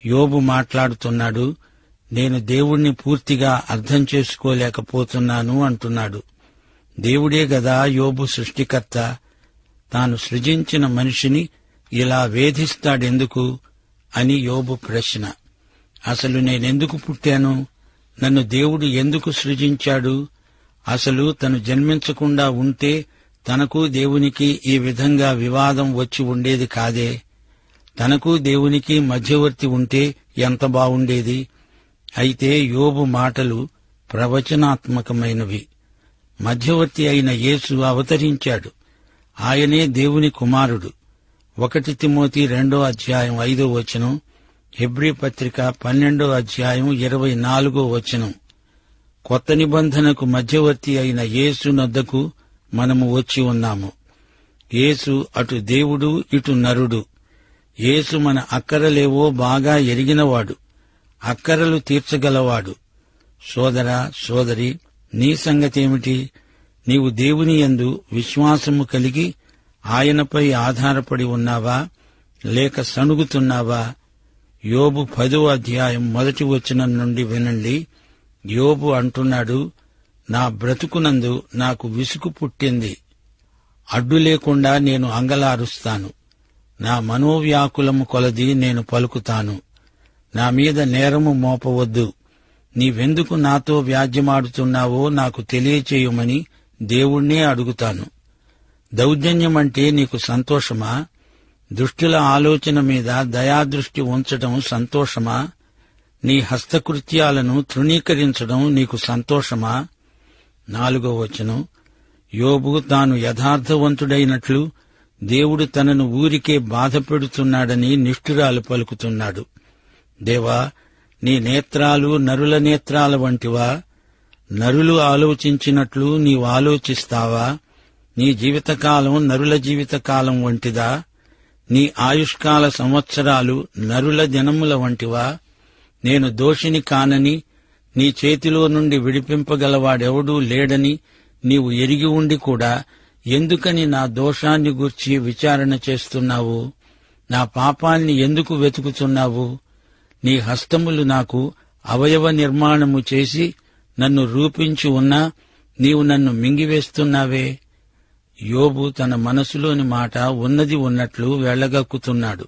యోబు మాట్లాడుతున్నాడు, నేను దేవుణ్ణి పూర్తిగా అర్థం చేసుకోలేకపోతున్నాను అంటున్నాడు. దేవుడే గదా యోబు సృష్టికర్త. తాను సృజించిన మనిషిని ఇలా వేధిస్తాడెందుకు అని యోబు ప్రశ్న. అసలు నేనెందుకు పుట్టాను? నన్ను దేవుడు ఎందుకు సృజించాడు? అసలు తను జన్మించకుండా ఉంటే తనకు దేవునికి ఈ విధంగా వివాదం వచ్చి ఉండేది కాదే. తనకు దేవునికి మధ్యవర్తి ఉంటే ఎంత బావుండేది. అయితే యోబు మాటలు ప్రవచనాత్మకమైనవి. మధ్యవర్తి అయిన యేసు అవతరించాడు. ఆయనే దేవుని కుమారుడు. 1 తిమోతి 2:5 హెబ్రీ పత్రిక 12:24 కొత్త నిబంధనకు మధ్యవర్తి అయిన యేసు నొద్దకు మనము వచ్చి ఉన్నాము. యేసు అటు దేవుడు, ఇటు నరుడు. యేసు మన అక్కరలేవో బాగా ఎరిగినవాడు, అక్కరలు తీర్చగలవాడు. సోదరా, సోదరి, నీ సంగతేమిటి? నీవు దేవుని యందు విశ్వాసము కలిగి ఆయనపై ఆధారపడి ఉన్నావా, లేక సణుగుతున్నావా? యోబు 10:1 నుండి వినండి. యోబు అంటున్నాడు, నా బ్రతుకునందు నాకు విసుగు పుట్టింది. అడ్డు లేకుండా నేను అంగలారుస్తాను. నా మనోవ్యాకులము కొలది నేను పలుకుతాను. నా మీద నేరము మోపవద్దు. నీవెందుకు నాతో వ్యాజ్యమాడుతున్నావో నాకు తెలియచేయమని దేవుణ్ణే అడుగుతాను. దౌర్జన్యమంటే నీకు సంతోషమా? దుష్టుల ఆలోచన మీద దయాదృష్టి ఉంచడం సంతోషమా? నీ హస్తకృత్యాలను తృణీకరించడం నీకు సంతోషమా? 4 యోబు తాను యథార్థవంతుడైనట్లు దేవుడు తనను ఊరికే బాధపెడుతున్నాడని నిష్ఠురాలు పలుకుతున్నాడు. దేవా, నీ నేత్రాలు నరుల నేత్రాల వంటివా? నరులు ఆలోచించినట్లు నీవు ఆలోచిస్తావా? నీ జీవితకాలం నరుల జీవితకాలం వంటిదా? నీ ఆయుష్కాల సంవత్సరాలు నరుల దినముల వంటివా? నేను దోషిని కానని, నీ చేతిలో నుండి విడిపింపగలవాడెవడూ లేడని నీవు ఎరిగి ఉండి కూడా ఎందుకని నా దోషాన్ని గూర్చి విచారణ చేస్తున్నావు? నా పాపాన్ని ఎందుకు వెతుకుతున్నావు? నీ హస్తములు నాకు అవయవ నిర్మాణము చేసి నన్ను రూపించి ఉన్నా నీవు నన్ను మింగివేస్తున్నావే. యోబు తన మనసులోని మాట ఉన్నది ఉన్నట్లు వెళ్లగక్కుతున్నాడు.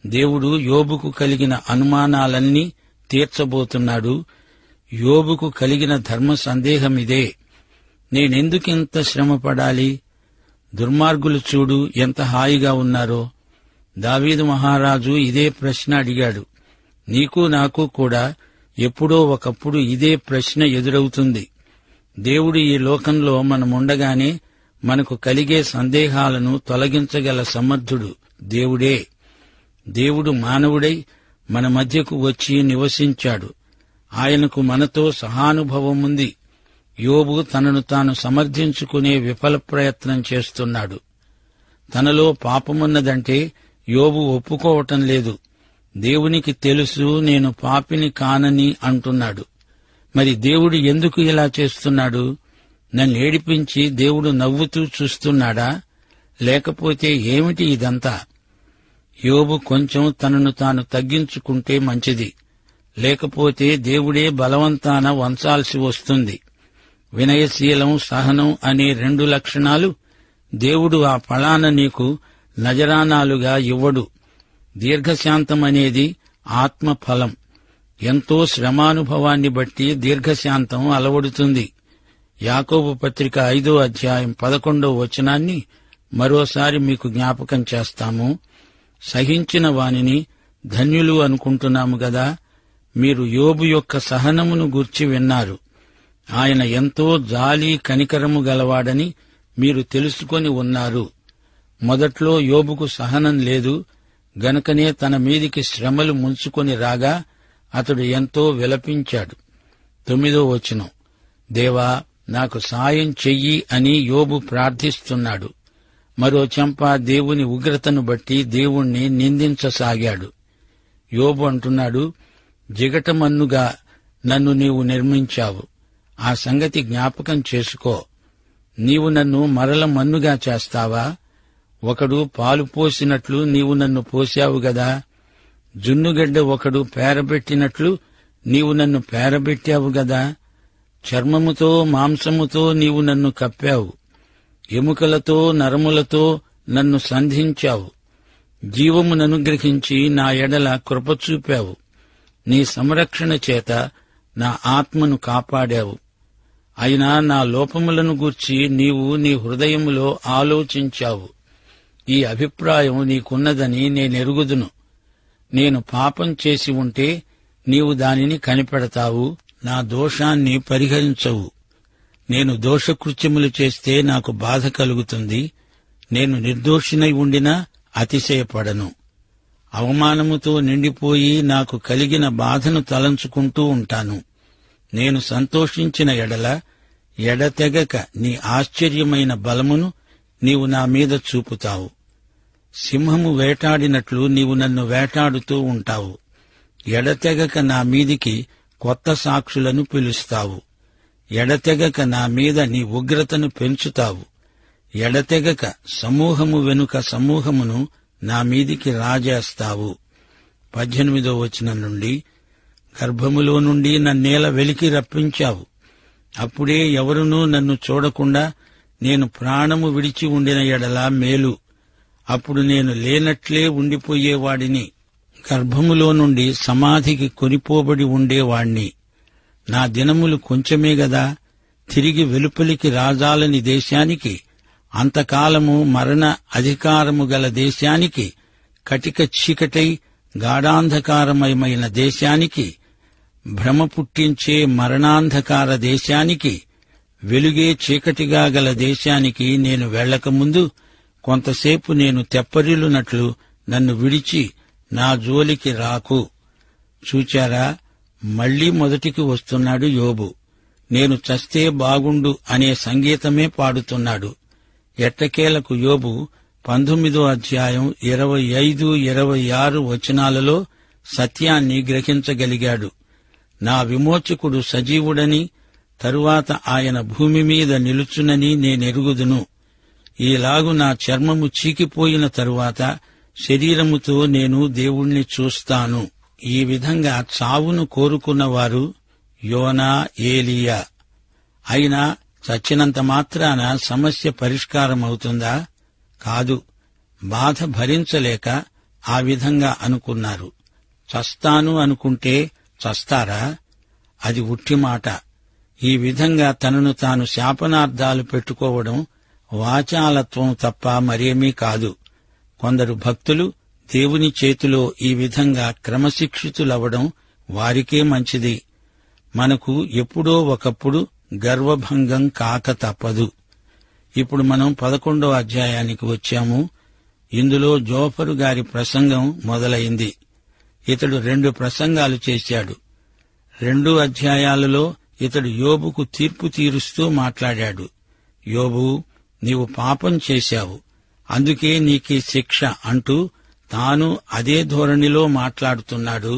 దేవుడు యోబుకు కలిగిన అనుమానాలన్నీ తీర్చబోతున్నాడు. యోబుకు కలిగిన ధర్మ సందేహమిదే. నేనెందుకింత శ్రమపడాలి? దుర్మార్గులు చూడు ఎంత హాయిగా ఉన్నారో. దావీదు మహారాజు ఇదే ప్రశ్న అడిగాడు. నీకు నాకు కూడా ఎప్పుడో ఒకప్పుడు ఇదే ప్రశ్న ఎదురవుతుంది. దేవుడు ఈ లోకంలో మనముండగానే మనకు కలిగే సందేహాలను తొలగించగల సమర్థుడు దేవుడే. దేవుడు మానవుడై మన మధ్యకు వచ్చి నివసించాడు. ఆయనకు మనతో సహానుభవముంది. యోబు తనను తాను సమర్థించుకునే విఫల ప్రయత్నం చేస్తున్నాడు. తనలో పాపమున్నదంటే యోబు ఒప్పుకోవటం లేదు. దేవునికి తెలుసు నేను పాపిని కానని అంటున్నాడు. మరి దేవుడు ఎందుకు ఇలా చేస్తున్నాడు? నన్ను ఏడిపించి దేవుడు నవ్వుతూ చూస్తున్నాడా? లేకపోతే ఏమిటి ఇదంతా? యోబు కొంచెం తనను తాను తగ్గించుకుంటే మంచిది. లేకపోతే దేవుడే బలవంతాన వంచాల్సి వస్తుంది. వినయశీలం, సహనం అనే 2 లక్షణాలు దేవుడు ఆ ఫలాన నీకు నజరానాలుగా ఇవ్వడు. దీర్ఘశాంతమనేది ఆత్మఫలం. ఎంతో శ్రమానుభవాన్ని బట్టి దీర్ఘశాంతం అలవడుతుంది. యాకోబు పత్రిక 5:11 మరోసారి మీకు జ్ఞాపకం చేస్తాము. సహించిన వానిని ధన్యులు అనుకుంటున్నాము గదా. మీరు యోబు యొక్క సహనమును గూర్చి విన్నారు. ఆయన ఎంతో జాలి కనికరము గలవాడని మీరు తెలుసుకొని ఉన్నారు. మొదట్లో యోబుకు సహనం లేదు గనుకనే తన మీదికి శ్రమలు ముంచుకొని రాగా అతడు ఎంతో విలపించాడు. 9 దేవా, నాకు సాయం చెయ్యి అని యోబు ప్రార్థిస్తున్నాడు. మరో చెంప దేవుని ఉగ్రతను బట్టి దేవుణ్ణి నిందించసాగాడు. యోబు అంటున్నాడు, జిగటమన్నుగా నన్ను నీవు నిర్మించావు. ఆ సంగతి జ్ఞాపకం చేసుకో. నీవు నన్ను మరల మన్నుగా చేస్తావా? ఒకడు పాలు పోసినట్లు నీవు నన్ను పోశావు గదా. జున్నుగడ్డ ఒకడు పేరబెట్టినట్లు నీవు నన్ను పేరబెట్టావు గదా. చర్మముతో మాంసముతో నీవు నన్ను కప్పావు, ఎముకలతో నరములతో నన్ను సంధించావు. జీవముననుగ్రహించి నా ఎడల కృప చూపావు. నీ సంరక్షణ చేత నా ఆత్మను కాపాడావు. అయినా నా లోపములను గూర్చి నీవు నీ హృదయములో ఆలోచించావు. ఈ అభిప్రాయం నీకున్నదని నేనెరుగుదును. నేను పాపం చేసి ఉంటే నీవు దానిని కనిపెడతావు, నా దోషాన్ని పరిహరించవు. నేను దోషకృత్యములు చేస్తే నాకు బాధ కలుగుతుంది. నేను నిర్దోషినై ఉండినా అతిశయపడను. అవమానముతో నిండిపోయి నాకు కలిగిన బాధను తలంచుకుంటూ ఉంటాను. నేను సంతోషించిన ఎడల ఎడతెగక నీ ఆశ్చర్యమైన బలమును నీవు నా మీద చూపుతావు. సింహము వేటాడినట్లు నీవు నన్ను వేటాడుతూ ఉంటావు. ఎడతెగక నా మీదికి కొత్త సాక్షులను పిలుస్తావు. ఎడతెగక నా మీద నీ ఉగ్రతను పెంచుతావు. ఎడతెగక సమూహము వెనుక సమూహమును నా మీదికి రాజేస్తావు. 18వ వచనం నుండి, గర్భములో నుండి నన్నేల వెలికి రప్పించావు. అప్పుడే ఎవరునూ నన్ను చూడకుండా నేను ప్రాణము విడిచి ఉండిన ఎడల మేలు. అప్పుడు నేను లేనట్లే ఉండిపోయేవాడిని. గర్భములో నుండి సమాధికి కొనిపోబడి ఉండేవాణ్ణి. నా దినములు కొంచెమే గదా. తిరిగి వెలుపలికి రాజాలని దేశానికి, అంతకాలము మరణ అధికారము గల దేశానికి, కటిక చీకటై గాఢాంధకారమయమైన దేశానికి, భ్రమ పుట్టించే మరణాంధకార దేశానికి, వెలుగే చీకటిగా గల దేశానికి నేను వెళ్లకముందు కొంతసేపు నేను తెప్పరిల్లునట్లు నన్ను విడిచి నా జోలికి రాకు. చూచారా, మళ్లీ మొదటికి వస్తున్నాడు యోబు. నేను చస్తే బాగుండు అనే సంగీతమే పాడుతున్నాడు. ఎట్టకేలకు యోబు 19వ అధ్యాయం 25, 26 వచనాలలో సత్యాన్ని గ్రహించగలిగాడు. నా విమోచకుడు సజీవుడని, తరువాత ఆయన భూమి మీద నిలుచునని నేనెరుగుదును. ఈలాగు నా చర్మము చీకిపోయిన తరువాత శరీరముతో నేను దేవుణ్ణి చూస్తాను. ఈ విధంగా చావును కోరుకున్నవారు యోనా, ఏలీయా. అయినా చచ్చినంత మాత్రాన సమస్య పరిష్కారమవుతుందా? కాదు. బాధ భరించలేక ఆ విధంగా అనుకున్నారు. చస్తాను అనుకుంటే చస్తారా? అది ఉట్టి మాట. ఈ విధంగా తనను తాను శాపనార్థాలు పెట్టుకోవడం వాచాలత్వం తప్ప మరేమీ కాదు. కొందరు భక్తులు దేవుని చేతిలో ఈ విధంగా క్రమశిక్షితులవడం వారికే మంచిది. మనకు ఎప్పుడో ఒకప్పుడు గర్వభంగం కాక తప్పదు. ఇప్పుడు మనం 11వ అధ్యాయానికి వచ్చాము. ఇందులో జోఫరు గారి ప్రసంగం మొదలైంది. ఇతడు 2 ప్రసంగాలు చేశాడు. 2 అధ్యాయాలలో ఇతడు యోబుకు తీర్పు తీరుస్తూ మాట్లాడాడు. యోబు, నీవు పాపం చేశావు, అందుకే నీకీ శిక్ష అంటూ తాను అదే ధోరణిలో మాట్లాడుతున్నాడు.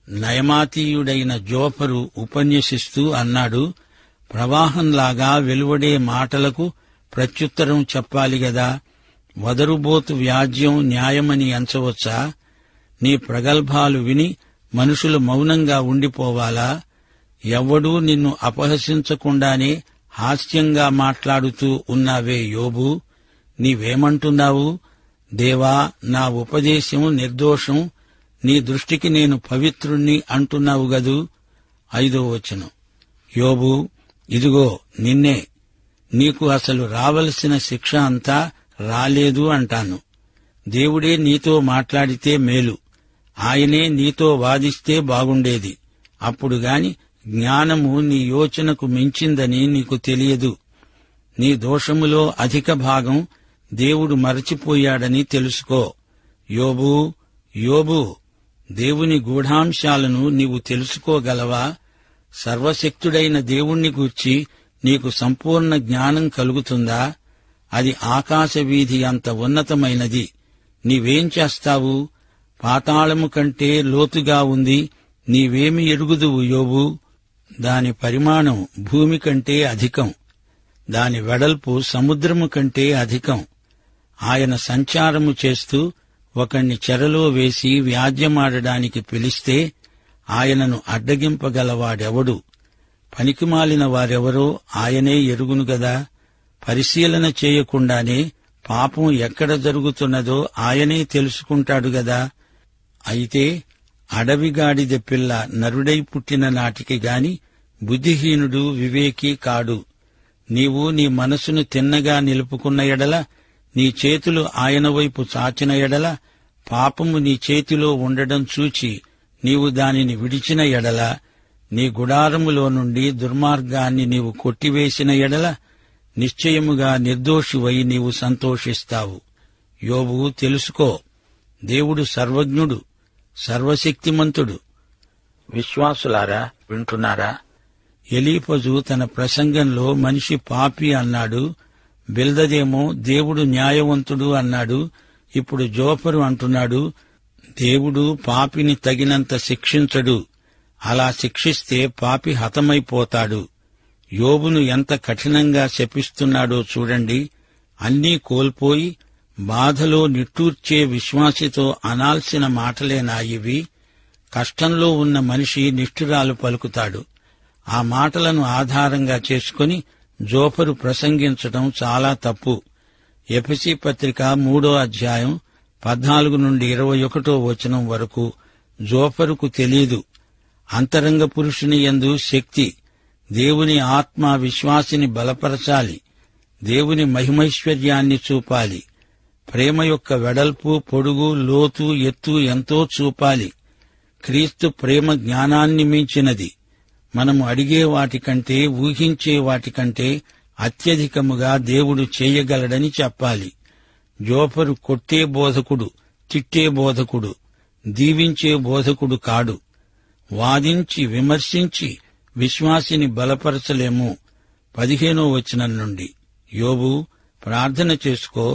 నయమాతీయుడైన జోఫరు ఉపన్యసిస్తూ అన్నాడు, ప్రవాహంలాగా వెలువడే మాటలకు ప్రత్యుత్తరం చెప్పాలి గదా. వదరుబోతు వ్యాజ్యం న్యాయమని ఎంచవచ్చా? నీ ప్రగల్భాలు విని మనుషులు మౌనంగా ఉండిపోవాలా? ఎవ్వడూ నిన్ను అపహసించకుండానే హాస్యంగా మాట్లాడుతూ ఉన్నావే యోబు, నీవేమంటున్నావు? దేవా, నా ఉపదేశం నిర్దోషం, నీ దృష్టికి నేను పవిత్రుణ్ణి అంటున్నావు గదూ. 5వ వచనం, యోబు, ఇదిగో నిన్నే, నీకు అసలు రావలసిన శిక్ష అంతా రాలేదు అంటాను. దేవుడే నీతో మాట్లాడితే మేలు, ఆయనే నీతో వాదిస్తే బాగుండేది. అప్పుడు గాని జ్ఞానము నీ యోచనకు మించిందని నీకు తెలియదు. నీ దోషములో అధిక భాగం దేవుడు మరచిపోయాడని తెలుసుకో. యోబు, యోబు, దేవుని గూఢాంశాలను నీవు తెలుసుకోగలవా? సర్వశక్తుడైన దేవుణ్ణి గూర్చి నీకు సంపూర్ణ జ్ఞానం కలుగుతుందా? అది ఆకాశవీధి అంత ఉన్నతమైనది. నీవేం చేస్తావు? పాతాళము కంటే లోతుగా ఉంది, నీవేమి ఎరుగుదువు యోబు? దాని పరిమాణం భూమి కంటే అధికం, దాని వెడల్పు సముద్రము కంటే అధికం. ఆయన సంచారము చేస్తూ ఒకణ్ణి చెరలో వేసి వ్యాజ్యమాడడానికి పిలిస్తే ఆయనను అడ్డగింపగలవాడెవడు? పనికిమాలిన వారెవరో ఆయనే ఎరుగును గదా. పరిశీలన చేయకుండానే పాపం ఎక్కడ జరుగుతున్నదో ఆయనే తెలుసుకుంటాడు గదా. అయితే అడవిగాడిద పిల్ల నరుడై పుట్టిన నాటికి గాని బుద్ధిహీనుడు వివేకి కాడు. నీవు నీ మనసును తిన్నగా నిలుపుకున్న ఎడల, నీ చేతులు ఆయన వైపు చాచిన ఎడల, పాపము నీ చేతిలో ఉండడం చూచి నీవు దానిని విడిచిన ఎడల, నీ గుడారములో నుండి దుర్మార్గాన్ని నీవు కొట్టివేసిన ఎడల, నిశ్చయముగా నిర్దోషివై నీవు సంతోషిస్తావు. యోబు, తెలుసుకో, దేవుడు సర్వజ్ఞుడు, సర్వశక్తిమంతుడు. విశ్వాసులారా, వింటున్నారా? ఎలీఫజు తన ప్రసంగంలో మనిషి పాపి అన్నాడు. బిల్దదేమో దేవుడు న్యాయవంతుడు అన్నాడు. ఇప్పుడు జోఫరు అంటున్నాడు, దేవుడు పాపిని తగినంత శిక్షించడు. అలా శిక్షిస్తే పాపి హతమైపోతాడు. యోబును ఎంత కఠినంగా శపిస్తున్నాడో చూడండి. అన్నీ కోల్పోయి బాధలో నిట్టూర్చే విశ్వాసితో అనాల్సిన మాటలేనా ఇవి? కష్టంలో ఉన్న మనిషి నిష్ఠురాలు పలుకుతాడు. ఆ మాటలను ఆధారంగా చేసుకుని జోఫరు ప్రసంగించటం చాలా తప్పు. ఎఫెసీ పత్రిక 3వ అధ్యాయం 14 నుండి 21వ వచనం వరకు జోఫరుకు తెలీదు. అంతరంగ పురుషుని యందు శక్తి, దేవుని ఆత్మ విశ్వాసిని బలపరచాలి. దేవుని మహిమైశ్వర్యాన్ని చూపాలి. ప్రేమ యొక్క వెడల్పు, పొడుగు, లోతు, ఎత్తు ఎంతో చూపాలి. క్రీస్తు ప్రేమ జ్ఞానాన్ని మించినది. మనము అడిగే వాటికంటే, ఊహించే వాటికంటే అత్యధికముగా దేవుడు చేయగలడని చెప్పాలి. జోఫరు కొట్టే బోధకుడు, తిట్టే బోధకుడు, దీవించే బోధకుడు కాడు. వాదించి విమర్శించి విశ్వాసిని బలపరచలేము. 15వ వచనం నుండి, యోబు, ప్రార్థన చేసుకో,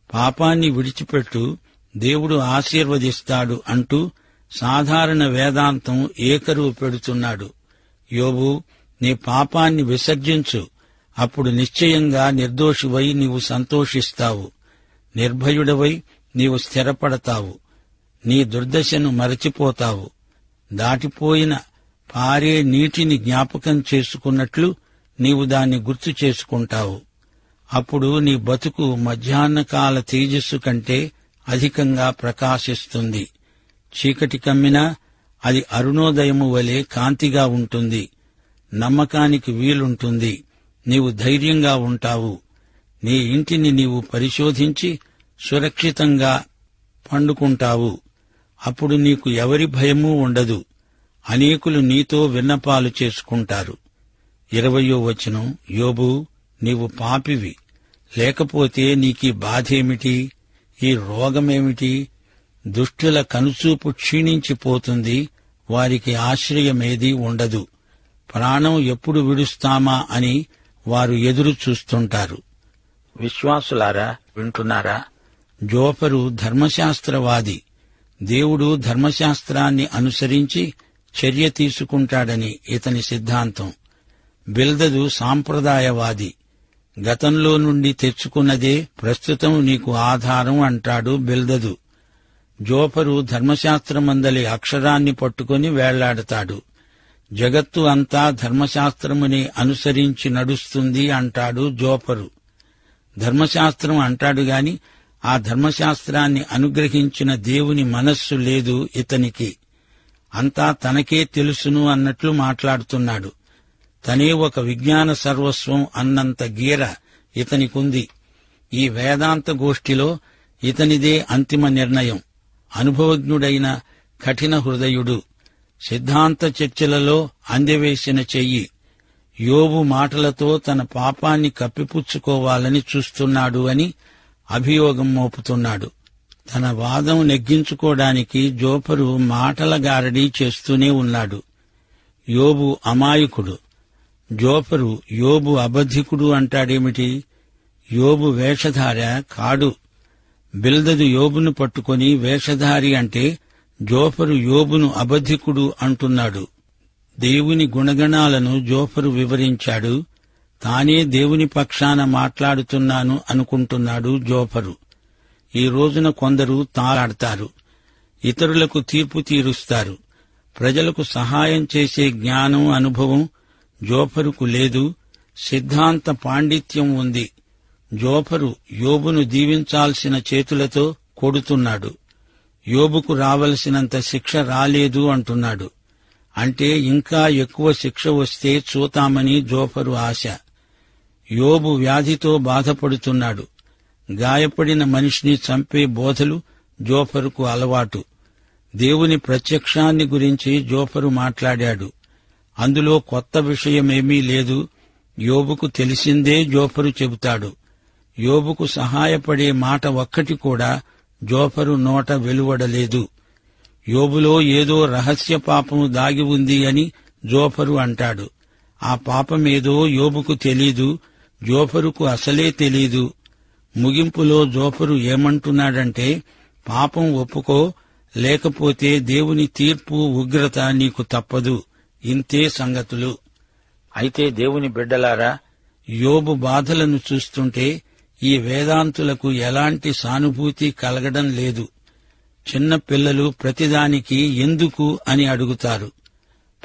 పాపాన్ని విడిచిపెట్టు, దేవుడు ఆశీర్వదిస్తాడు అంటూ సాధారణ వేదాంతం ఏకరువు పెడుతున్నాడు. యోబు, నీ పాపాన్ని విసర్జించు, అప్పుడు నిశ్చయంగా నిర్దోషివై నీవు సంతోషిస్తావు. నిర్భయుడవై నీవు స్థిరపడతావు. నీ దుర్దశను మరచిపోతావు. దాటిపోయిన పారే నీటిని జ్ఞాపకం చేసుకున్నట్లు నీవు దాన్ని గుర్తు చేసుకుంటావు. అప్పుడు నీ బతుకు మధ్యాహ్నకాల తేజస్సు కంటే అధికంగా ప్రకాశిస్తుంది. చీకటి కమ్మినా అది అరుణోదయము వలె కాంతిగా ఉంటుంది. నమ్మకానికి వీలుంటుంది. నీవు ధైర్యంగా ఉంటావు. నీ ఇంటిని నీవు పరిశోధించి సురక్షితంగా పండుకుంటావు. అప్పుడు నీకు ఎవరి భయమూ ఉండదు. అనేకులు నీతో విన్నపాలు చేసుకుంటారు. 20వ వచనం, యోబు, నీవు పాపివి, లేకపోతే నీకీ బాధేమిటి? ఈ రోగమేమిటి? దుష్టుల కనుచూపు క్షీణించిపోతుంది. వారికి ఆశ్రయమేదీ ఉండదు. ప్రాణం ఎప్పుడు విడుస్తామా అని వారు ఎదురు చూస్తుంటారు. విశ్వాసులారా, వింటున్నారా? జోఫరు ధర్మశాస్త్రవాది. దేవుడు ధర్మశాస్త్రాన్ని అనుసరించి చర్య తీసుకుంటాడని ఇతని సిద్ధాంతం. బిల్దదు సాంప్రదాయవాది. గతంలో నుండి తెచ్చుకున్నదే ప్రస్తుతం నీకు ఆధారం అంటాడు బిల్దదు. జోఫరు ధర్మశాస్త్రమందలి అక్షరాన్ని పట్టుకుని వేళ్లాడతాడు. జగత్తు అంతా ధర్మశాస్త్రముని అనుసరించి నడుస్తుంది అంటాడు జోఫరు. ధర్మశాస్త్రం అంటాడు గాని ఆ ధర్మశాస్త్రాన్ని అనుగ్రహించిన దేవుని మనస్సు లేదు ఇతనికి. అంతా తనకే తెలుసును అన్నట్లు మాట్లాడుతున్నాడు. తనే ఒక విజ్ఞాన సర్వస్వం అన్నంత గీర ఇతనికుంది. ఈ వేదాంత గోష్ఠిలో ఇతనిదే అంతిమ నిర్ణయం. అనుభవజ్ఞుడైన కఠిన హృదయుడు. సిద్ధాంత చర్చలలో అందెవేసిన చెయ్యి. యోబు మాటలతో తన పాపాన్ని కప్పిపుచ్చుకోవాలని చూస్తున్నాడు అని అభియోగం మోపుతున్నాడు. తన వాదం నెగ్గించుకోవడానికి జోఫరు మాటల గారడీ చేస్తూనే ఉన్నాడు. యోబు అమాయకుడు. జోఫరు యోబు అబద్ధికుడు అంటాడేమిటి? యోబు వేషధార కాడు. బిల్దదు యోబును పట్టుకొని వేషధారి అంటే జోఫరు యోబును అబద్ధికుడు అంటున్నాడు. దేవుని గుణగణాలను జోఫరు వివరించాడు. తానే దేవుని పక్షాన మాట్లాడుతున్నాను అనుకుంటున్నాడు జోఫరు. ఈ రోజున కొందరు తాళాడతారు, ఇతరులకు తీర్పు తీరుస్తారు. ప్రజలకు సహాయం చేసే జ్ఞానం, అనుభవం జోఫరుకు లేదు. సిద్ధాంత పాండిత్యం ఉంది. జోఫరు యోబును దీవించాల్సిన చేతులతో కొడుతున్నాడు. యోబుకు రావలసినంత శిక్ష రాలేదు అంటున్నాడు. అంటే ఇంకా ఎక్కువ శిక్ష వస్తే చూతామని జోఫరు ఆశ. యోబు వ్యాధితో బాధపడుతున్నాడు. గాయపడిన మనిషిని చంపే బోధలు జోఫరుకు అలవాటు. దేవుని ప్రత్యక్షాన్ని గురించి జోఫరు మాట్లాడాడు. అందులో కొత్త విషయమేమీ లేదు. యోబుకు తెలిసిందే జోఫరు చెబుతాడు. యోబుకు సహాయపడే మాట ఒక్కటి కూడా జోఫరు నోట వెలువడలేదు. యోబులో ఏదో రహస్య పాపం దాగి ఉంది అని జోఫరు అంటాడు. ఆ పాపమేదో యోబుకు తెలీదు, జోఫరుకు అసలే తెలీదు. ముగింపులో జోఫరు ఏమంటున్నాడంటే, పాపం ఒప్పుకో, లేకపోతే దేవుని తీర్పు, ఉగ్రత నీకు తప్పదు. ఇంతే సంగతులు. అయితే దేవుని బిడ్డలారా, యోబు బాధలను చూస్తుంటే ఈ వేదాంతులకు ఎలాంటి సానుభూతి కలగడం లేదు. చిన్న పిల్లలు ప్రతిదానికి ఎందుకు అని అడుగుతారు.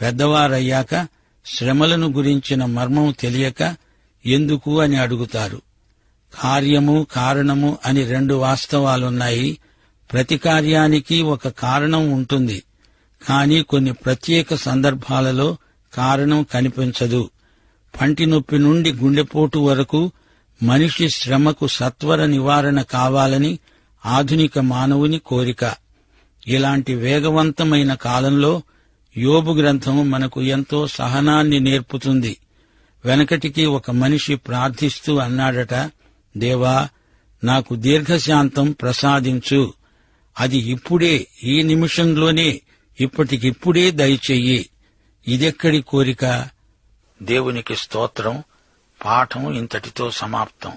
పెద్దవారయ్యాక శ్రమలను గురించిన మర్మం తెలియక ఎందుకు అని అడుగుతారు. కార్యము, కారణము అని రెండు వాస్తవాలున్నాయి. ప్రతి కార్యానికి ఒక కారణం ఉంటుంది. కాని కొన్ని ప్రత్యేక సందర్భాలలో కారణం కనిపించదు. పంటి నొప్పి నుండి గుండెపోటు వరకు మనిషి శ్రమకు సత్వర నివారణ కావాలని ఆధునిక మానవుని కోరిక. ఇలాంటి వేగవంతమైన కాలంలో యోబు గ్రంథం మనకు ఎంతో సహనాన్ని నేర్పుతుంది. వెనకటికి ఒక మనిషి ప్రార్థిస్తూ అన్నాడట, దేవా, నాకు దీర్ఘశాంతం ప్రసాదించు. అది ఇప్పుడే, ఈ నిమిషంలోనే, ఇప్పటికిప్పుడే దయచెయ్యి. ఇదెక్కడి కోరిక? దేవునికి స్తోత్రం. పాఠం ఇంతటితో సమాప్తం.